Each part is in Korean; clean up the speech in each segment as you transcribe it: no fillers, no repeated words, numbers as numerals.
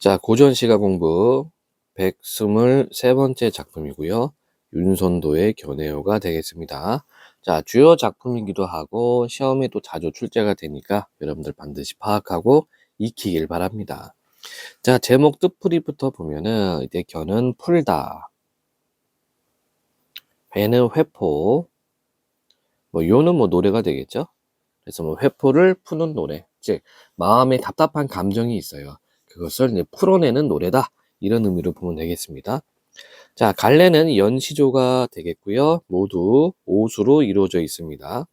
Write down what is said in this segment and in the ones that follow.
자, 고전시가 공부 123번째 작품이고요. 윤선도의 견해어가 되겠습니다. 자, 주요 작품이기도 하고 시험에 또 자주 출제가 되니까 여러분들 반드시 파악하고 익히길 바랍니다. 자, 제목 뜻풀이부터 보면은 이제 견은 풀다, 회는 회포, 요는 노래가 되겠죠. 그래서 회포를 푸는 노래, 즉 마음에 답답한 감정이 있어요. 그것을 이제 풀어내는 노래다, 이런 의미로 보면 되겠습니다. 자, 갈래는 연시조가 되겠고요. 모두 오수로 이루어져 있습니다.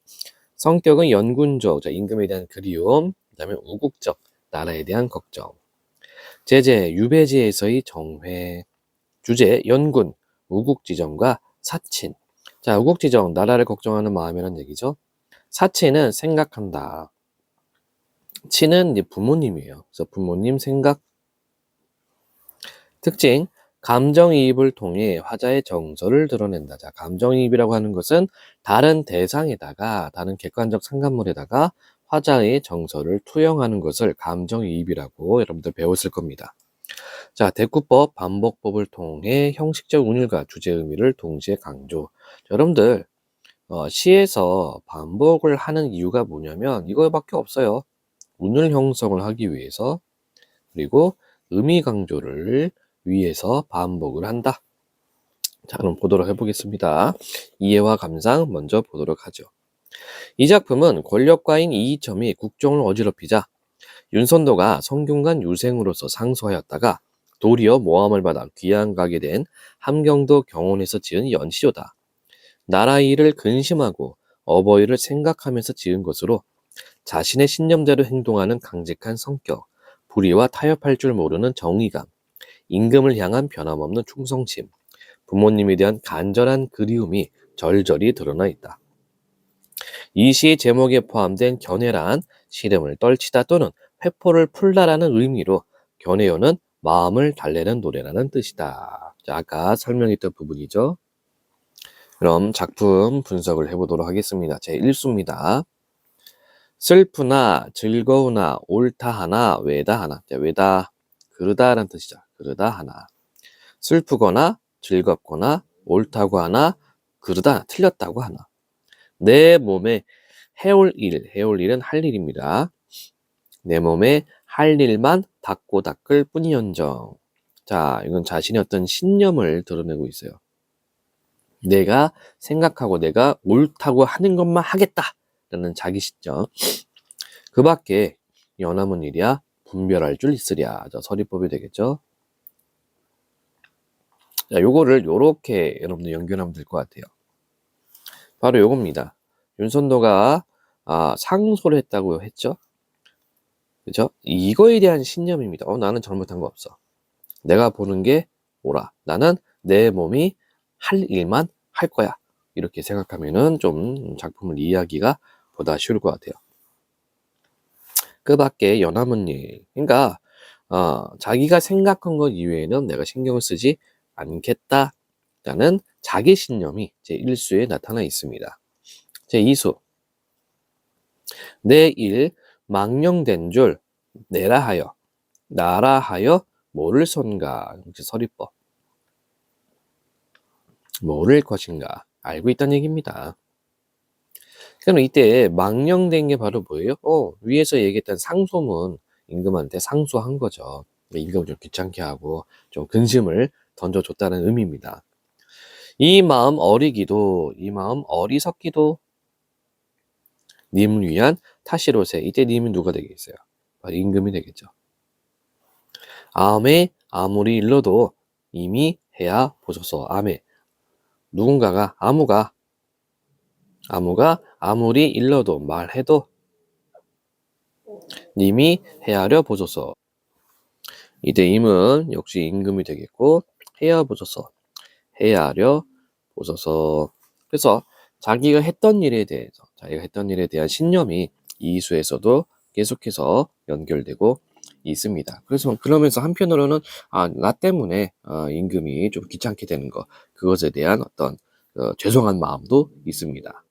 성격은 연군적, 자, 임금에 대한 그리움, 그 다음에 우국적, 나라에 대한 걱정. 제재, 유배지에서의 정회. 주제, 연군, 우국지정과 사친. 자, 우국지정, 나라를 걱정하는 마음이라는 얘기죠. 사친은 생각한다. 친은 이제 부모님이에요. 그래서 부모님 생각. 특징, 감정이입을 통해 화자의 정서를 드러낸다. 자, 감정이입이라고 하는 것은 다른 대상에다가, 다른 객관적 상관물에다가 화자의 정서를 투영하는 것을 감정이입이라고 여러분들 배웠을 겁니다. 자, 대꾸법, 반복법을 통해 형식적 운율과 주제 의미를 동시에 강조. 자, 여러분들 시에서 반복을 하는 이유가 뭐냐면 이거밖에 없어요. 운율 형성을 하기 위해서, 그리고 의미 강조를 위해서 반복을 한다. 자, 그럼 보도록 해보겠습니다. 이해와 감상 먼저 보도록 하죠. 이 작품은 권력가인 이이첨이 국정을 어지럽히자 윤선도가 성균관 유생으로서 상소하였다가 도리어 모함을 받아 귀양가게 된 함경도 경원에서 지은 연시조다. 나라 일을 근심하고 어버이를 생각하면서 지은 것으로 자신의 신념대로 행동하는 강직한 성격, 불의와 타협할 줄 모르는 정의감, 임금을 향한 변함없는 충성심, 부모님에 대한 간절한 그리움이 절절히 드러나 있다. 이 시의 제목에 포함된 견해란 시름을 떨치다 또는 회포를 풀다라는 의미로 견해어는 마음을 달래는 노래라는 뜻이다. 자, 아까 설명했던 부분이죠. 그럼 작품 분석을 해보도록 하겠습니다. 제 1수입니다. 슬프나 즐거우나 옳다 하나 외다 하나. 자, 외다, 그르다라는 뜻이죠. 그르다 하나. 슬프거나 즐겁거나 옳다고 하나 그르다 틀렸다고 하나. 내 몸에 해올 일은 할 일입니다. 내 몸에 할 일만 닦고 닦을 뿐이언정. 자, 이건 자신의 어떤 신념을 드러내고 있어요. 내가 생각하고 내가 옳다고 하는 것만 하겠다라는 자기 신념. 그 밖에 연함은 일이야 분별할 줄 있으랴. 자, 서리법이 되겠죠. 자, 요거를 요렇게 여러분들 연결하면 될 것 같아요. 바로 요겁니다. 윤선도가 상소를 했다고 했죠. 그죠? 이거에 대한 신념입니다. 나는 잘못한 거 없어. 내가 보는 게 옳아. 나는 내 몸이 할 일만 할 거야. 이렇게 생각하면은 좀 작품을 이해하기가 보다 쉬울 것 같아요. 그 밖에 연함은 일. 그러니까 자기가 생각한 것 이외에는 내가 신경을 쓰지 않겠다라는 자기 신념이 제1수에 나타나 있습니다. 제2수. 내 일 망령된 줄 내라 하여 나라 하여 모를 선가. 서리법. 모를 것인가 알고 있다는 얘기입니다. 그럼 이때 망령된 게 바로 뭐예요? 위에서 얘기했던 상소문, 임금한테 상소한 거죠. 임금을 좀 귀찮게 하고 좀 근심을 던져줬다는 의미입니다. 이 마음 어리기도, 이 마음 어리석기도 님을 위한 타시로세. 이때 님은 누가 되겠어요? 바로 임금이 되겠죠. 암에 아무리 일러도 이미 해야 보소서. 암에 누군가가 아무가 아무리 일러도 말해도 님이 헤아려 보소서. 이때 임은 역시 임금이 되겠고 헤아려 보소서. 헤아려 보소서. 그래서 자기가 했던 일에 대한 신념이 이수에서도 계속해서 연결되고 있습니다. 그래서 그러면서 한편으로는 나 때문에 임금이 좀 귀찮게 되는 거, 그것에 대한 어떤 죄송한 마음도 있습니다.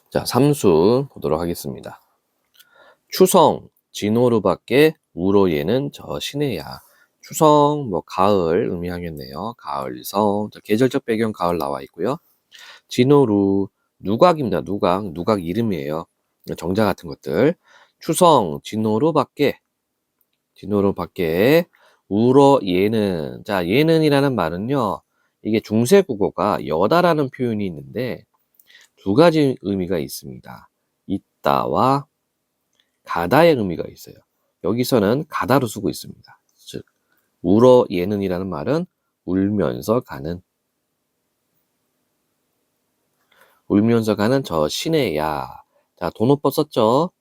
자, 3수 보도록 하겠습니다. 추성 진호루밖에 우로예는 저 시내야. 추석, 뭐 가을 의미하겠네요. 가을성, 자, 계절적 배경 가을 나와 있고요. 진호루, 누각입니다. 누각, 누각 이름이에요. 정자 같은 것들. 추성, 진호루 밖에, 우러 예는. 자, 예는이라는 말은요, 이게 중세국어가 여다라는 표현이 있는데 두 가지 의미가 있습니다. 있다와 가다의 의미가 있어요. 여기서는 가다로 쓰고 있습니다. 즉, 울어 예는이라는 말은 울면서 가는 저 신의 야. 자, 돈호법 썼죠?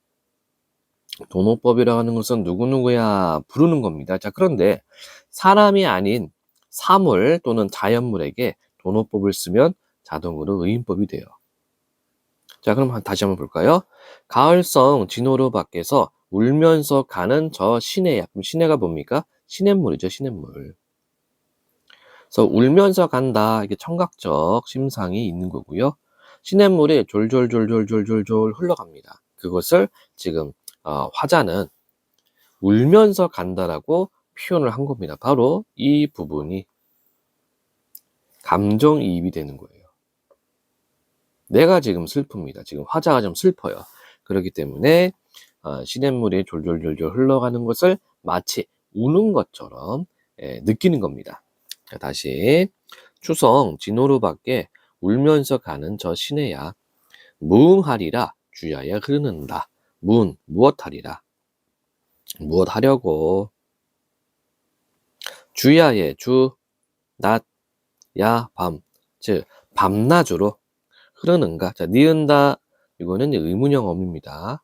돈호법이라고 하는 것은 누구누구야 부르는 겁니다. 자, 그런데 사람이 아닌 사물 또는 자연물에게 돈호법을 쓰면 자동으로 의인법이 돼요. 자, 그럼 다시 한번 볼까요? 가을성 진호루 밖에서 울면서 가는 저 시내야. 그럼 시내가 뭡니까? 시냇물이죠, 시냇물. 그래서 울면서 간다. 이게 청각적 심상이 있는 거고요. 시냇물이 졸졸졸졸졸졸졸 흘러갑니다. 그것을 지금 화자는 울면서 간다라고 표현을 한 겁니다. 바로 이 부분이 감정이입이 되는 거예요. 내가 지금 슬픕니다. 지금 화자가 좀 슬퍼요. 그렇기 때문에 시냇물이 졸졸졸졸 흘러가는 것을 마치 우는 것처럼 느끼는 겁니다. 자, 다시 추성 진호루 밖에 울면서 가는 저 시내야 무응하리라 주야야 흐르는다. 무엇하리라. 무엇하려고. 주야의 주, 낮, 야, 밤. 즉 밤낮으로 흐르는가. 자, 니은다. 이거는 의문형 어입니다.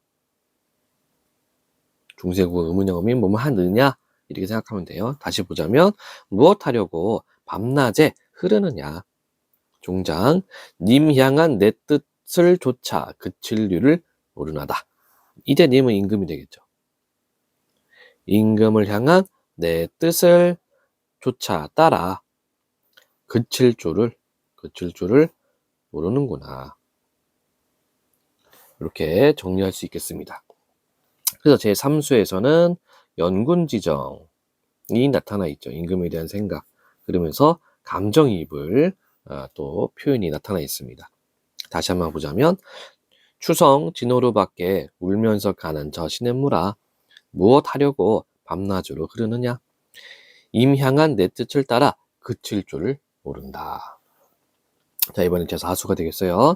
중세국어 의문형 어미 뭐뭐 하느냐 이렇게 생각하면 돼요. 다시 보자면 무엇하려고 밤낮에 흐르느냐. 종장 님 향한 내 뜻을 조차 그칠 류를 모르나다. 이제 님은 임금이 되겠죠. 임금을 향한 내 뜻을 조차 따라 그칠 줄을 모르는구나. 이렇게 정리할 수 있겠습니다. 그래서 제3수에서는 연군지정이 나타나 있죠. 임금에 대한 생각. 그러면서 감정이입을 또 표현이 나타나 있습니다. 다시 한번 보자면 추성 진호루 밖에 울면서 가는 저 시냇물아 무엇 하려고 밤낮으로 흐르느냐. 임 향한 내 뜻을 따라 그칠 줄을 모른다. 자, 이번엔 제4수가 되겠어요.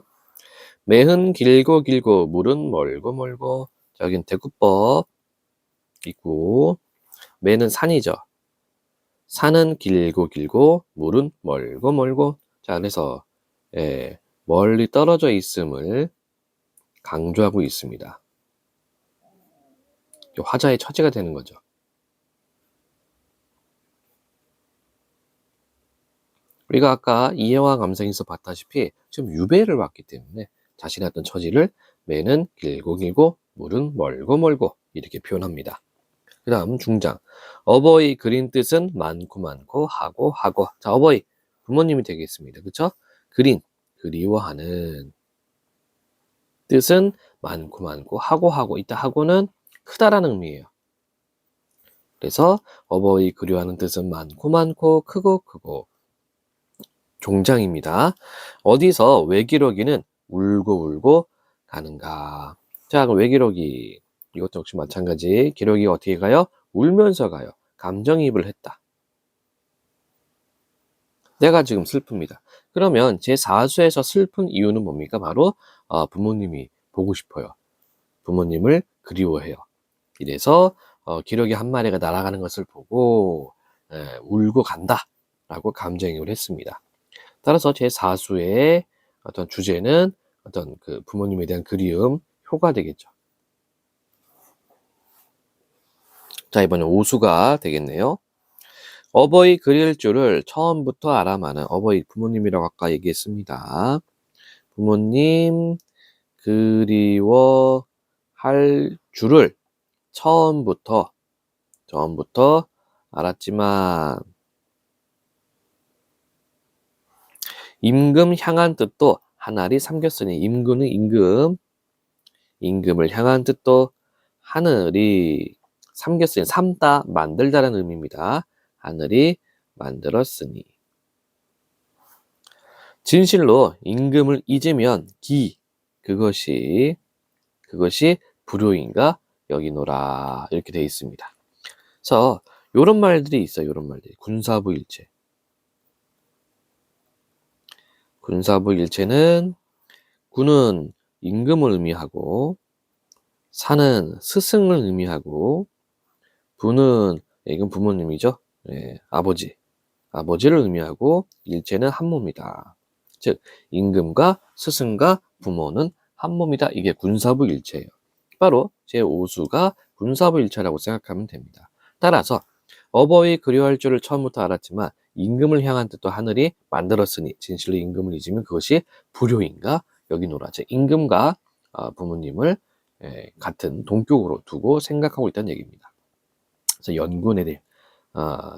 매흔 길고 길고 물은 멀고 멀고. 자, 여긴 대구법 있고 매는 산이죠. 산은 길고 길고 물은 멀고 멀고. 자, 그래서 멀리 떨어져 있음을 강조하고 있습니다. 화자의 처지가 되는 거죠. 우리가 아까 이해와 감성에서 봤다시피 지금 유배를 왔기 때문에 자신의 어떤 처지를 매는 길고 길고 물은 멀고 멀고 이렇게 표현합니다. 그 다음 중장 어버이 그린 뜻은 많고 많고 하고 하고. 자, 어버이 부모님이 되겠습니다. 그쵸? 그리워하는 뜻은 많고 많고 하고 하고. 이따 하고는 크다라는 의미예요. 그래서 어버이 그리워하는 뜻은 많고 많고 크고 크고. 종장입니다. 어디서 외기러기는 울고 울고 가는가. 자, 그럼 외기러기 이것도 역시 마찬가지. 기러기가 어떻게 가요? 울면서 가요. 감정이입을 했다. 내가 지금 슬픕니다. 그러면 제4수에서 슬픈 이유는 뭡니까? 바로 부모님이 보고 싶어요. 부모님을 그리워해요. 이래서 기러기 한 마리가 날아가는 것을 보고 울고 간다 라고 감정이입을 했습니다. 따라서 제4수의 어떤 주제는 어떤 그 부모님에 대한 그리움, 효가 되겠죠. 자, 이번엔 5수가 되겠네요. 어버이 그릴 줄을 처음부터 알아마는. 어버이 부모님이라고 아까 얘기했습니다. 부모님 그리워할 줄을 처음부터 알았지만 임금 향한 뜻도 하늘이 삼겼으니. 임금은 임금을 향한 뜻도 하늘이 삼겼으니. 삼다 만들다라는 의미입니다. 하늘이 만들었으니. 진실로 임금을 잊으면 그것이 불효인가 여기노라. 이렇게 되어 있습니다. 그래서 요런 말들이 있어요. 요런 말들이. 군사부일체. 군사부일체는 군은 임금을 의미하고 사는 스승을 의미하고 부는 이건 부모님이죠. 예, 아버지를 의미하고 일체는 한 몸이다. 즉 임금과 스승과 부모는 한 몸이다. 이게 군사부일체예요. 바로 제5수가 군사부일체라고 생각하면 됩니다. 따라서 어버이 그리워할 줄을 처음부터 알았지만 임금을 향한 뜻도 하늘이 만들었으니 진실로 임금을 잊으면 그것이 불효인가 여기노라. 즉 임금과 부모님을 같은 동격으로 두고 생각하고 있다는 얘기입니다. 그래서 연군에 대해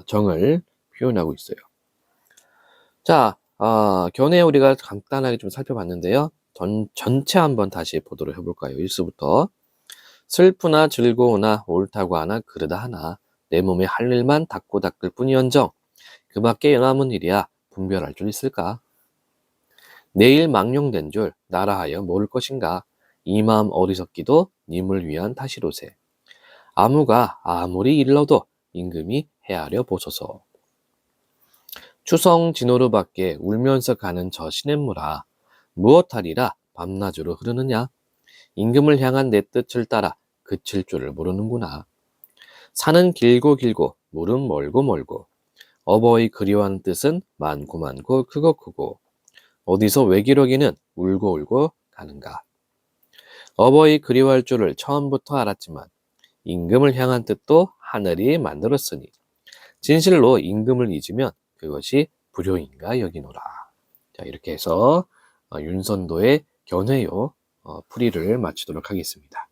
정을 표현하고 있어요. 자, 견해 우리가 간단하게 좀 살펴봤는데요. 전체 한번 다시 보도록 해볼까요? 1수부터. 슬프나 즐거우나 옳다고 하나 그르다 하나 내 몸에 할 일만 닦고 닦을 뿐이언정 그 밖에 남은 일이야 분별할 줄 있을까? 내일 망령된 줄 나라 하여 모를 것인가? 이 마음 어리석기도 님을 위한 탓이로세. 아무가 아무리 일러도 임금이 헤아려 보소서. 추성 진호루 밖에 울면서 가는 저 시냇물아 무엇하리라 밤낮으로 흐르느냐? 임금을 향한 내 뜻을 따라 그칠 줄을 모르는구나. 산은 길고 길고 물은 멀고 멀고 어버이 그리워하는 뜻은 많고 많고 크고 크고 어디서 외기러기는 울고 울고 가는가. 어버이 그리워할 줄을 처음부터 알았지만 임금을 향한 뜻도 하늘이 만들었으니 진실로 임금을 잊으면 그것이 불효인가 여기노라. 자, 이렇게 해서 윤선도의 견해요 풀이를 마치도록 하겠습니다.